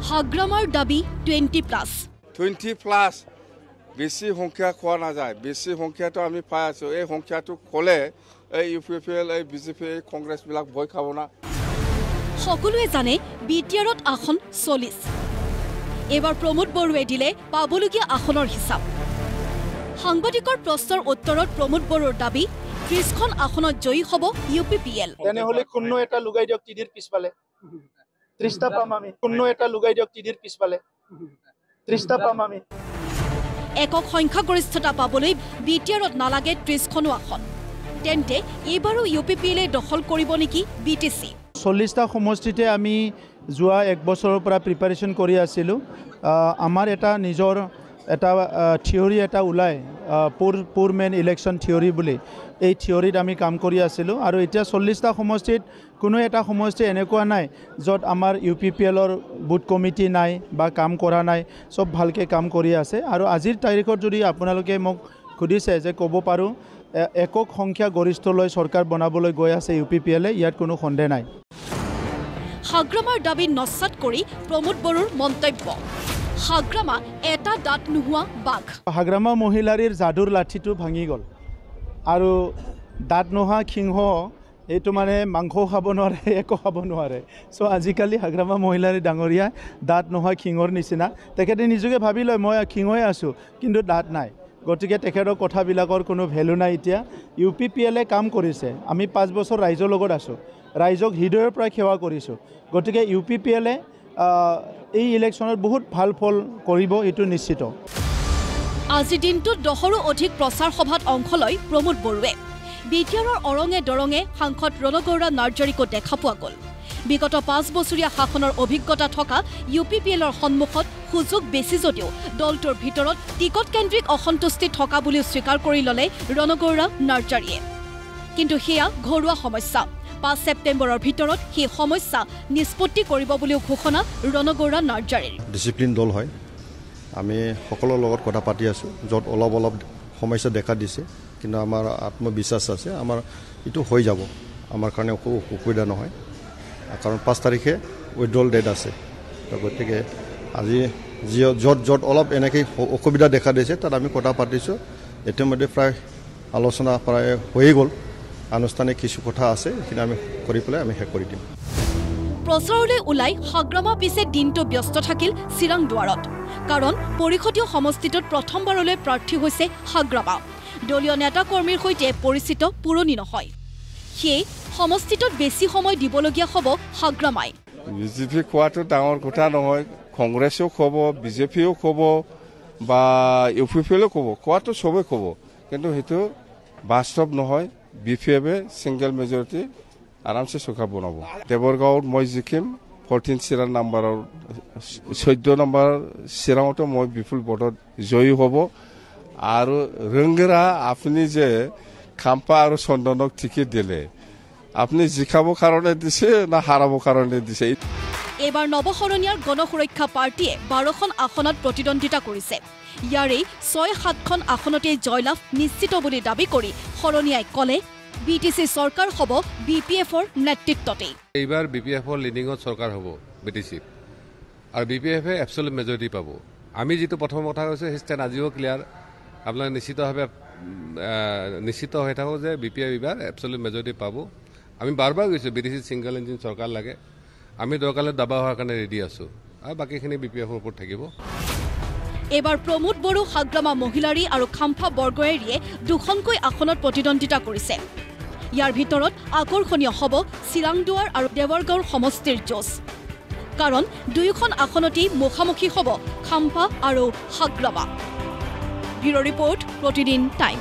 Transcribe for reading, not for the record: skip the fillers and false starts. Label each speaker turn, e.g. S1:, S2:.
S1: হাগ্ৰামাৰ দাবী 20+।
S2: 20+ বেছি সংখ্যা খোৱা নাযায়, বেছি সংখ্যাটো আমি পাই আছোঁ। এই সংখ্যাটো ক'লে এই UPPL, এই BJP, এই কংগ্ৰেছবিলাক ভয় খাব না।
S1: সকলোৱে জানে BTRত আসন 40। এবাৰ প্ৰমোদ বড়োৱে দিলে পাবলগীয়া আসনৰ হিচাপ। সাংবাদিকৰ প্ৰশ্নৰ উত্তৰত প্ৰমোদ বড়োৰ দাবী 30খন আসনত জয়ী হ'ব UPPL।
S3: তেনেহ'লে কোনো এটা লুগাই দিয়ক টিডিৰ পিছফালে 30টা পাম আমি। কোনো এটা লুগাই দিয়ক টিডিৰ পিছফালে 30টা পাম আমি।
S1: একক সংখ্যাগৰিষ্ঠতা পাবলৈ BTRত নালাগে 30খনো আসন। তেন্তে এইবাৰো UPPLে দখল কৰিব নেকি BTC?
S3: 40টা সমষ্টিতে আমি যোৱা 1 বছৰৰ পৰা প্ৰিপাৰেশ্যন কৰি আছিলোঁ। আমাৰ এটা নিজৰ এটা থিয়ৰী এটা ওলাই পুৰ মেন ইলেকশ্যন থিয়ৰী বুলি, এই থিয়ৰীত আমি কাম কৰি আছিলোঁ। আৰু এতিয়া 40টা সমষ্টিত কোনো এটা সমষ্টি এনেকুৱা নাই য'ত আমাৰ UPPLৰ বুথ কমিটি নাই বা কাম কৰা নাই, চব ভালকৈ কাম কৰি আছে। আৰু আজিৰ তাৰিখত যদি আপোনালোকে মোক সুধিছে যে ক'ব পাৰোঁ একক সংখ্যা গৰিষ্ঠলৈ চৰকাৰ বনাবলৈ গৈ আছে UPPLে, ইয়াত কোনো সন্দেহ নাই।
S1: হাগ্ৰামাৰ দাবী নস্যাৎ কৰি প্ৰমোদ বড়োৰ মন্তব্য, হাগ্ৰামা এটা দাঁত নোহোৱা বাঘ।
S3: হাগ্ৰামা মহিলাৰীৰ যাদুৰ লাঠিটো ভাঙি গ'ল আৰু দাঁত নোহোৱা সিংহ এইটো মানে মাংসও খাব নোৱাৰে, একো খাব নোৱাৰে। চ' আজিকালি হাগ্ৰামা মহিলাৰী ডাঙৰীয়া দাঁত নোহোৱা সিংহৰ নিচিনা। তেখেতে নিজকে ভাবি লয় মই সিংহই আছোঁ, কিন্তু দাঁত নাই। গতিকে তেখেতৰ কথাবিলাকৰ কোনো ভেলু নাই। এতিয়া UPPLে কাম কৰিছে, আমি 5 বছৰ ৰাইজৰ লগত আছোঁ, ৰাইজক হৃদয়ৰ পৰা সেৱা কৰিছোঁ। গতিকে UPPLে এই ইলেকশ্যনত বহুত ভাল ফল কৰিব, এইটো নিশ্চিত।
S1: আজি দিনটোত 10ৰো অধিক প্ৰচাৰ সভাত অংশ লয় প্ৰমোদ বড়োৱে। BTRৰ অৰঙে দৰঙে সাংসদ ৰণগৌৰা নাৰ্জাৰীকো দেখা পোৱা গ'ল। বিগত 5 বছৰীয়া শাসনৰ অভিজ্ঞতা থকা UPPLৰ সন্মুখত সুযোগ বেছি যদিও দলটোৰ ভিতৰত টিকট কেন্দ্ৰিক অসন্তুষ্টি থকা বুলিও স্বীকাৰ কৰি ল'লে ৰণগৌৰা নাৰ্জাৰীয়ে। কিন্তু সেয়া ঘৰুৱা সমস্যা। 5 ছেপ্টেম্বৰৰ ভিতৰত সেই সমস্যা নিষ্পত্তি কৰিব বুলিও ঘোষণা ৰণগৌৰা নাৰ্জাৰীৰ।
S4: ডিচিপ্লিন দল হয়, আমি সকলোৰ লগত কথা পাতি আছোঁ। য'ত অলপ সমস্যা দেখা দিছে, কিন্তু আমাৰ আত্মবিশ্বাস আছে আমাৰ এইটো হৈ যাব, আমাৰ কাৰণে একো অসুবিধা নহয়। কাৰণ 5 তাৰিখে উইথড্ৰল ডেট আছে। গতিকে আজি য'ত অলপ এনেকৈ অসুবিধা দেখা দিছে তাত আমি কথা পাতিছোঁ। ইতিমধ্যে প্ৰায় আলোচনা প্ৰায় হৈয়ে গ'ল। আনুষ্ঠানিক কিছু কথা আছে, সেইখিনি আমি কৰি পেলাই আমি শেষ কৰি দিম।
S1: প্ৰচাৰলৈ ওলাই হাগ্ৰামা পিছে দিনটো ব্যস্ত থাকিল চিৰাংদুৱাৰত। কাৰণ পৰিষদীয় সমষ্টিটোত প্ৰথমবাৰলৈ প্ৰাৰ্থী হৈছে হাগ্ৰামা। দলীয় নেতা কৰ্মীৰ সৈতে পৰিচিত পুৰণি নহয়, সেয়ে সমষ্টিটোত বেছি সময় দিবলগীয়া হ'ব হাগ্ৰামাই।
S2: BJP খোৱাটো ডাঙৰ কথা নহয়, কংগ্ৰেছেও ক'ব, BJPও ক'ব বা UPPLও ক'ব, খোৱাটো চবেই ক'ব, কিন্তু সেইটো বাস্তৱ নহয়। BPFে ছিংগল মেজৰিটি আৰামছে চৰকাৰ বনাব। দেৱৰগাঁৱত মই জিকিম 14 চিৰাং নাম্বাৰৰ 14 নম্বৰ চিৰাঙতো মই বিপুল ভোটত জয়ী হ'ব। আৰু ৰংগেৰা আপুনি যে খাম্পা আৰু চন্দনক টিকেট দিলে, আপুনি জিকাবৰ কাৰণে দিছে না হাৰাবৰ কাৰণে দিছে?
S1: এইবাৰ নৱশৰণীয়াৰ গণসুৰক্ষা পাৰ্টীয়ে 12খন আসনত প্ৰতিদ্বন্দ্বিতা কৰিছে। ইয়াৰে 6-7খন আসনতেই জয়লাভ নিশ্চিত বুলি দাবী কৰি শৰণীয়াই ক'লে BTC চৰকাৰ হ'ব BPFৰ নেতৃত্বতেই।
S5: এইবাৰ BPFৰ লিডিঙত চৰকাৰ হ'ব BTC, আৰু BPFে এবছলিউট মেজৰিটি পাব। আমি যিটো প্ৰথম কথা কৈছোঁ সেই ষ্টেণ্ড আজিও ক্লিয়াৰ। আপোনালোকে নিশ্চিত হৈ থাকোঁ যে BPF এইবাৰ এবছলিউট মেজৰিটি পাব। আমি বাৰ কৈছোঁ BTC ছিংগল ইঞ্জিন চৰকাৰ লাগে। আমি দৰকাৰলৈ দাবা হোৱাৰ কাৰণে ৰেডি আছোঁ, আৰু বাকীখিনি BPFৰ ওপৰত থাকিব।
S1: এইবাৰ প্ৰমোদ বড়ো হাগ্ৰামা মহিলাৰী আৰু খাম্পা বৰগোহাঞিয়ে 2খনকৈ আসনত প্ৰতিদ্বন্দ্বিতা কৰিছে। ইয়াৰ ভিতৰত আকৰ্ষণীয় হ'ব চিৰাংদুৱাৰ আৰু দেৱৰগাঁৱৰ সমষ্টিৰ যুঁজ। কাৰণ 2খন আসনতেই মুখামুখি হ'ব খাম্পা আৰু হাগ্ৰামা। ব্যুৰ' ৰিপৰ্ট, প্ৰতিদিন টাইম।